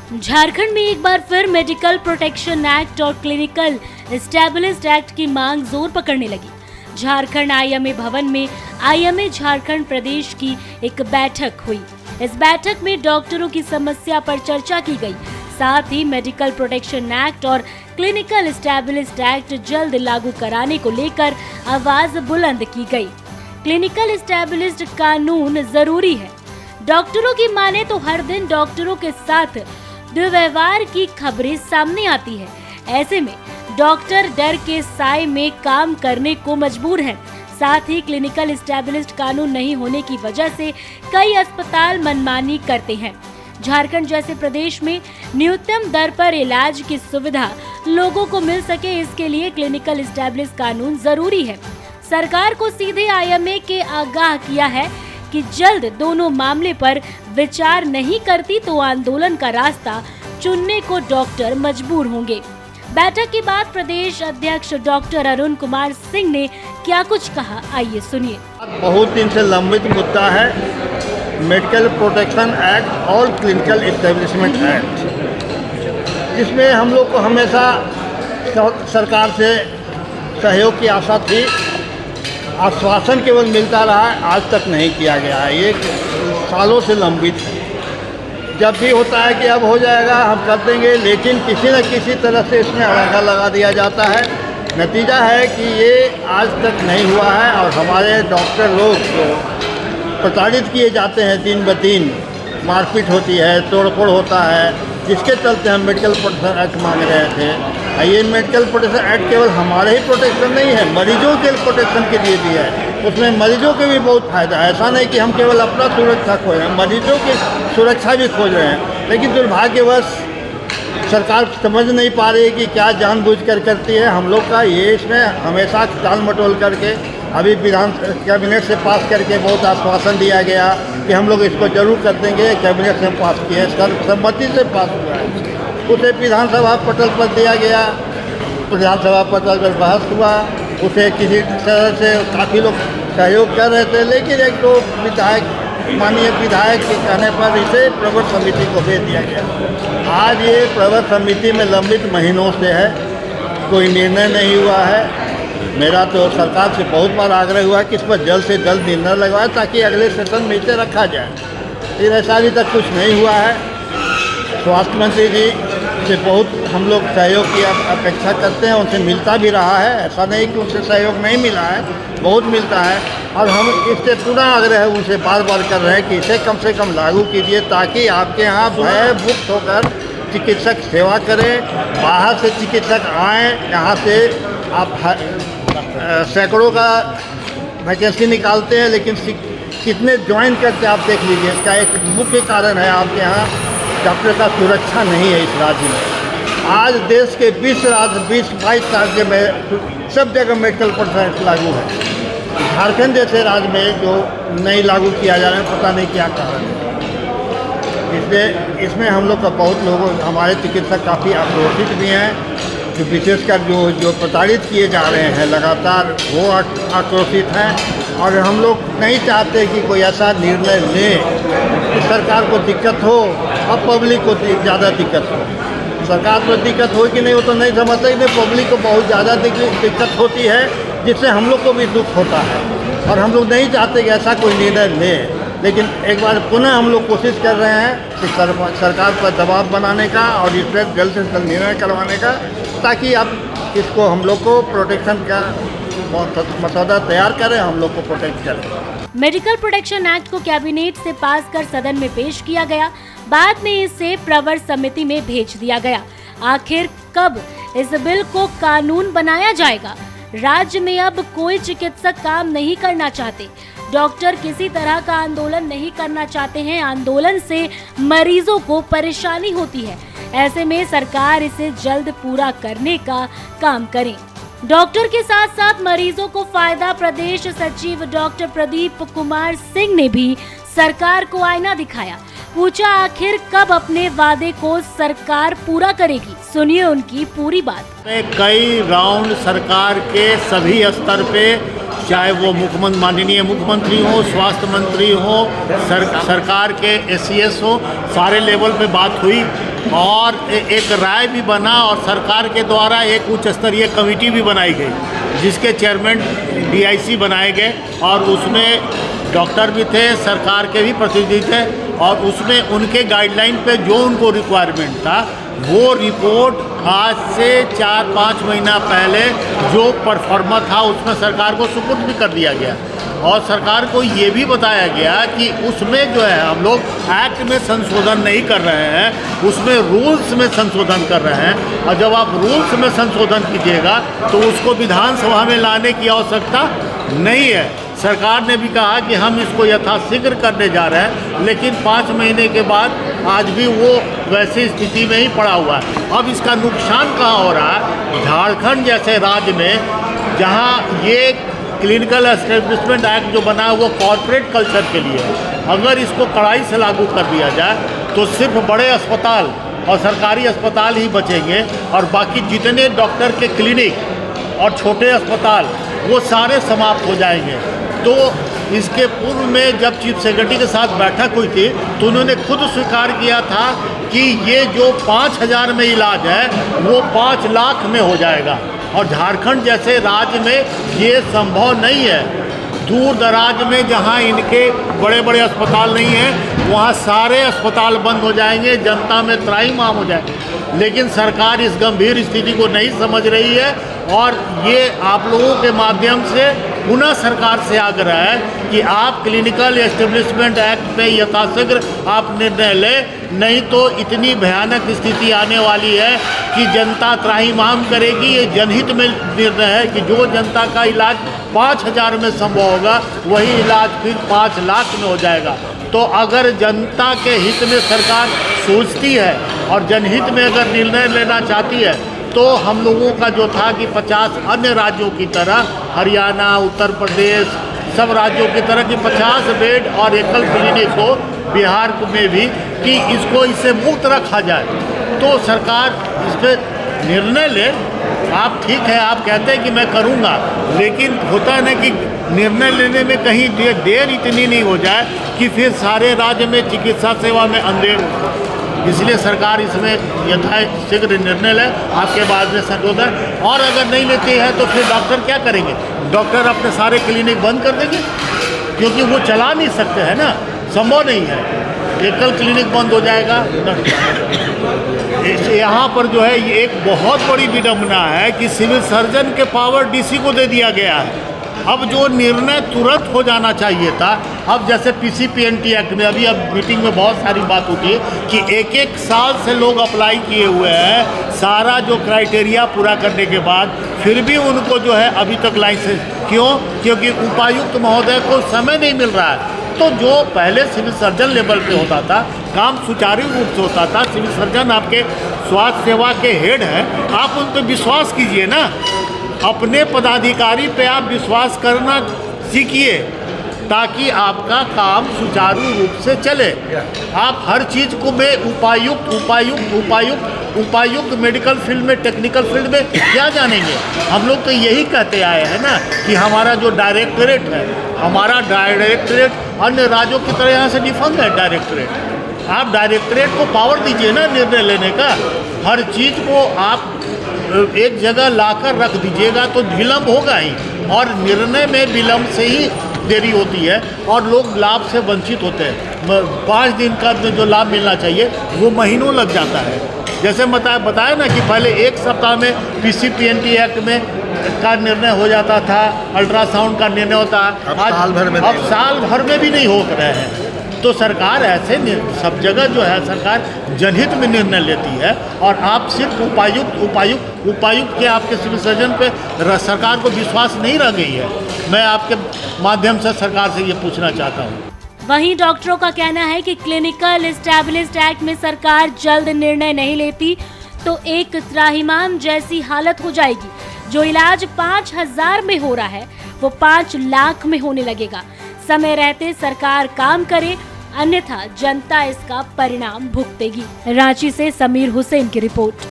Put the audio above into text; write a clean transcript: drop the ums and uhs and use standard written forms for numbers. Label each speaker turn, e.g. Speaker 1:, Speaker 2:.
Speaker 1: झारखंड में एक बार फिर मेडिकल प्रोटेक्शन एक्ट और क्लिनिकल एस्टेब्लिश्ड एक्ट की मांग जोर पकड़ने लगी। झारखंड आईएमए भवन में आईएमए झारखंड प्रदेश की एक बैठक हुई। इस बैठक में डॉक्टरों की समस्या पर चर्चा की गई। साथ ही मेडिकल प्रोटेक्शन एक्ट और क्लिनिकल एस्टेब्लिश्ड एक्ट जल्द लागू कराने को लेकर आवाज बुलंद की गई। क्लिनिकल एस्टेब्लिश्ड कानून जरूरी है। डॉक्टरों की माने तो हर दिन डॉक्टरों के साथ दुर्व्यवहार की खबरें सामने आती है। ऐसे में डॉक्टर डर के साए में काम करने को मजबूर हैं। साथ ही क्लिनिकल एस्टेब्लिश्ड कानून नहीं होने की वजह से कई अस्पताल मनमानी करते हैं। झारखंड जैसे प्रदेश में न्यूनतम दर पर इलाज की सुविधा लोगों को मिल सके, इसके लिए क्लिनिकल एस्टेब्लिश्ड कानून जरूरी है। सरकार को सीधे आईएमए के आगाह किया है कि जल्द दोनों मामले पर विचार नहीं करती तो आंदोलन का रास्ता चुनने को डॉक्टर मजबूर होंगे। बैठक के बाद प्रदेश अध्यक्ष डॉक्टर अरुण कुमार सिंह ने क्या कुछ कहा, आइए सुनिए।
Speaker 2: बहुत दिन से लंबित मुद्दा है मेडिकल प्रोटेक्शन एक्ट और क्लिनिकल एस्टेब्लिशमेंट एक्ट, जिसमें हम लोग को हमेशा सरकार से सहयोग की आशा थी। आश्वासन केवल मिलता रहा है, आज तक नहीं किया गया है। ये सालों से लंबित है। जब भी होता है कि अब हो जाएगा, हम कर देंगे, लेकिन किसी न किसी तरह से इसमें अड़ंगा लगा दिया जाता है। नतीजा है कि ये आज तक नहीं हुआ है और हमारे डॉक्टर लोग प्रताड़ित किए जाते हैं। दिन ब दिन मारपीट होती है, तोड़फोड़ होता है, जिसके चलते हम मेडिकल प्रोटेक्शन एक्ट मांग रहे थे। ये मेडिकल प्रोटेक्शन एक्ट केवल हमारे ही प्रोटेक्शन नहीं है, मरीजों के प्रोटेक्शन के लिए भी है। उसमें मरीजों के भी बहुत फायदा है। ऐसा नहीं कि हम केवल अपना सुरक्षा खोज रहे हैं, मरीजों की सुरक्षा भी खोज रहे हैं। लेकिन दुर्भाग्यवश सरकार समझ नहीं पा रही है कि क्या जानबूझ कर करती है। हम लोग का ये इसमें हमेशा टाल मटोल करके अभी विधान कैबिनेट से पास करके बहुत आश्वासन दिया गया कि हम लोग इसको जरूर कर देंगे। कैबिनेट से पास किए, सर्वसम्मति से पास हुआ है। उसे विधानसभा पटल पर दिया गया, विधानसभा पटल पर बहस हुआ। उसे किसी तरह से काफ़ी लोग सहयोग कर रहे थे, लेकिन एक दो माननीय विधायक के कहने पर इसे प्रवर समिति को भेज दिया गया। आज ये प्रवर समिति में लंबित महीनों से है, कोई निर्णय नहीं हुआ है। मेरा तो सरकार से बहुत बार आग्रह हुआ कि इस पर जल्द से जल्द निर्णय लगवाए ताकि अगले सेशन में इसे रखा जाए। लेकिन ऐसा अभी तक कुछ नहीं हुआ है। स्वास्थ्य मंत्री जी से बहुत हम लोग सहयोग की अपेक्षा करते हैं, उनसे मिलता भी रहा है। ऐसा नहीं कि उनसे सहयोग नहीं मिला है, बहुत मिलता है। और हम इससे पूरा आग्रह उनसे बार बार कर रहे हैं कि इसे कम से कम लागू कीजिए ताकि आपके यहाँ भयमुक्त होकर चिकित्सक सेवा करें। बाहर से चिकित्सक आएँ, यहाँ से आप सैकड़ों का वैकेंसी निकालते हैं, लेकिन कितने ज्वाइन करते आप देख लीजिए। इसका एक मुख्य कारण है आपके यहाँ डॉक्टर का सुरक्षा नहीं है इस राज्य में। आज देश के 20-22 राज्य में सब जगह मेडिकल प्रोटेक्शन लागू है। झारखंड जैसे राज्य में जो नहीं लागू किया जा रहा है, पता नहीं क्या कारण है। इसलिए इसमें हम लोग का बहुत लोगों हमारे चिकित्सक काफ़ी आक्रोशित भी हैं, जो विशेषकर जो प्रताड़ित किए जा रहे हैं लगातार, वो आक्रोशित हैं। और हम लोग नहीं चाहते कि कोई ऐसा निर्णय ले कि सरकार को दिक्कत हो और पब्लिक को ज़्यादा दिक्कत हो। सरकार को दिक्कत हो कि नहीं वो तो नहीं समझते, कि पब्लिक को बहुत ज़्यादा दिक्कत होती है, जिससे हम लोग को भी दुख होता है। और हम लोग नहीं चाहते कि ऐसा कोई निर्णय ले। लेकिन एक बार पुनः हम लोग कोशिश कर रहे हैं कि सरकार पर दबाव बनाने का और इस पर जल्द से जल्द निर्णय करवाने का, ताकि अब इसको हम लोग को प्रोटेक्शन का मसौदा तैयार करें, हम लोग को प्रोटेक्ट करें।
Speaker 1: मेडिकल प्रोटेक्शन एक्ट को कैबिनेट से पास कर सदन में पेश किया गया, बाद में इसे प्रवर समिति में भेज दिया गया। आखिर कब इस बिल को कानून बनाया जाएगा? राज्य में अब कोई चिकित्सक काम नहीं करना चाहते, डॉक्टर किसी तरह का आंदोलन नहीं करना चाहते हैं। आंदोलन से मरीजों को परेशानी होती है। ऐसे में सरकार इसे जल्द पूरा करने का काम करे। डॉक्टर के साथ साथ मरीजों को फायदा। प्रदेश सचिव डॉक्टर प्रदीप कुमार सिंह ने भी सरकार को आईना दिखाया। पूछा आखिर कब अपने वादे को सरकार पूरा करेगी, सुनिए उनकी पूरी बात।
Speaker 3: कई राउंड सरकार के सभी स्तर पे, चाहे वो माननीय मुख्यमंत्री हो, स्वास्थ्य मंत्री हो, सरकार के एससीएस हो, सारे लेवल पे बात हुई। और एक राय भी बना और सरकार के द्वारा एक उच्च स्तरीय कमेटी भी बनाई गई जिसके चेयरमैन DIC बनाए गए और उसमें डॉक्टर भी थे, सरकार के भी प्रतिनिधि थे और उसमें उनके गाइडलाइन पे जो उनको रिक्वायरमेंट था वो रिपोर्ट आज से 4-5 महीना पहले जो परफॉर्मा था उसमें सरकार को सुपुर्द भी कर दिया गया और सरकार को ये भी बताया गया कि उसमें जो है हम लोग एक्ट में संशोधन नहीं कर रहे हैं, उसमें रूल्स में संशोधन कर रहे हैं और जब आप रूल्स में संशोधन कीजिएगा तो उसको विधानसभा में लाने की आवश्यकता नहीं है। सरकार ने भी कहा कि हम इसको यथाशीघ्र करने जा रहे हैं, लेकिन 5 महीने के बाद आज भी वो वैसी स्थिति में ही पड़ा हुआ है। अब इसका नुकसान कहाँ हो रहा है? झारखंड जैसे राज्य में जहाँ ये क्लिनिकल एस्टेब्लिशमेंट एक्ट जो बना है वो कॉर्पोरेट कल्चर के लिए है, अगर इसको कड़ाई से लागू कर दिया जाए तो सिर्फ बड़े अस्पताल और सरकारी अस्पताल ही बचेंगे और बाकी जितने डॉक्टर के क्लिनिक और छोटे अस्पताल वो सारे समाप्त हो जाएंगे। तो इसके पूर्व में जब चीफ सेक्रेटरी के साथ बैठक हुई थी तो उन्होंने खुद स्वीकार किया था कि ये जो 5,000 में इलाज है वो 5 लाख में हो जाएगा और झारखंड जैसे राज्य में ये संभव नहीं है। दूर दराज में जहाँ इनके बड़े बड़े अस्पताल नहीं हैं वहाँ सारे अस्पताल बंद हो जाएंगे, जनता में त्राहिमाम हो जाएगी। लेकिन सरकार इस गंभीर स्थिति को नहीं समझ रही है और ये आप लोगों के माध्यम से पुनः सरकार से आग्रह है कि आप क्लिनिकल एस्टेब्लिशमेंट एक्ट में यथाशीघ्र आप निर्णय लें, नहीं तो इतनी भयानक स्थिति आने वाली है कि जनता त्राहिमाम करेगी। ये जनहित में निर्णय है कि जो जनता का इलाज 5,000 में संभव होगा वही इलाज फिर 5 लाख में हो जाएगा। तो अगर जनता के हित में सरकार सोचती है और जनहित में अगर निर्णय लेना चाहती है तो हम लोगों का जो था कि 50 अन्य राज्यों की तरह हरियाणा, उत्तर प्रदेश, सब राज्यों की तरह कि 50 बेड और एकल क्लिनिक हो बिहार में भी, कि इसको इससे मुक्त रखा जाए। तो सरकार इस पर निर्णय ले। आप ठीक है, आप कहते हैं कि मैं करूँगा, लेकिन होता है ना कि निर्णय लेने में कहीं देर इतनी नहीं हो जाए कि फिर सारे राज्य में चिकित्सा सेवा में अंधेर हो। इसलिए सरकार इसमें यथाशीघ्र निर्णय ले, आपके बाद में संशोधन। और अगर नहीं लेती है तो फिर डॉक्टर क्या करेंगे? डॉक्टर अपने सारे क्लिनिक बंद कर देंगे क्योंकि वो चला नहीं सकते हैं ना, संभव नहीं है। एकल क्लिनिक बंद हो जाएगा। यहाँ पर जो है ये एक बहुत बड़ी विडंबना है कि सिविल सर्जन के पावर DC को दे दिया गया है। अब जो निर्णय तुरंत हो जाना चाहिए था, अब जैसे PCPNT एक्ट में अभी अब मीटिंग में बहुत सारी बात होती है कि 1-1 साल से लोग अप्लाई किए हुए हैं, सारा जो क्राइटेरिया पूरा करने के बाद फिर भी उनको जो है अभी तक लाइसेंस क्यों? क्योंकि उपायुक्त महोदय को समय नहीं मिल रहा है। तो जो पहले सिविल सर्जन लेवल पे होता था, काम सुचारू रूप से होता था, सिविल सर्जन आपके स्वास्थ्य सेवा के हेड हैं, आप उन पर विश्वास कीजिए ना। अपने पदाधिकारी पे आप विश्वास करना सीखिए ताकि आपका काम सुचारू रूप से चले। आप हर चीज़ को में उपायुक्त मेडिकल फील्ड में, टेक्निकल फील्ड में क्या जानेंगे? हम लोग तो यही कहते आए हैं ना कि हमारा जो डायरेक्टरेट है, हमारा डायरेक्टरेट अन्य राज्यों की तरह यहाँ से डिफंग है डायरेक्टरेट। आप डायरेक्टरेट को पावर दीजिए ना निर्णय लेने का। हर चीज़ को आप एक जगह लाकर रख दीजिएगा तो विलम्ब होगा ही, और निर्णय में विलम्ब से ही देरी होती है और लोग लाभ से वंचित होते हैं। 5 दिन का जो लाभ मिलना चाहिए वो महीनों लग जाता है। जैसे बताया ना कि पहले 1 सप्ताह में PCPNT एक्ट में का निर्णय हो जाता था, अल्ट्रासाउंड का निर्णय होता है,
Speaker 2: अब साल भर में भी नहीं हो रहे हैं। तो सरकार ऐसे सब जगह जो है सरकार जनहित में निर्णय लेती है और आप सिर्फ उपायुक्त के आपके सिविल सर्जन पे सरकार को विश्वास नहीं रह गई है। मैं आपके माध्यम से सरकार से ये पूछना चाहता हूँ।
Speaker 1: वहीं डॉक्टरों का कहना है कि क्लिनिकल एस्टैब्लिश्ड एक्ट में सरकार जल्द निर्णय नहीं लेती तो एक त्राहिमाम जैसी हालत हो जाएगी। जो इलाज 5,000 में हो रहा है वो 5 लाख में होने लगेगा। समय रहते सरकार काम करे, अन्यथा जनता इसका परिणाम भुगतेगी। रांची से समीर हुसैन की रिपोर्ट।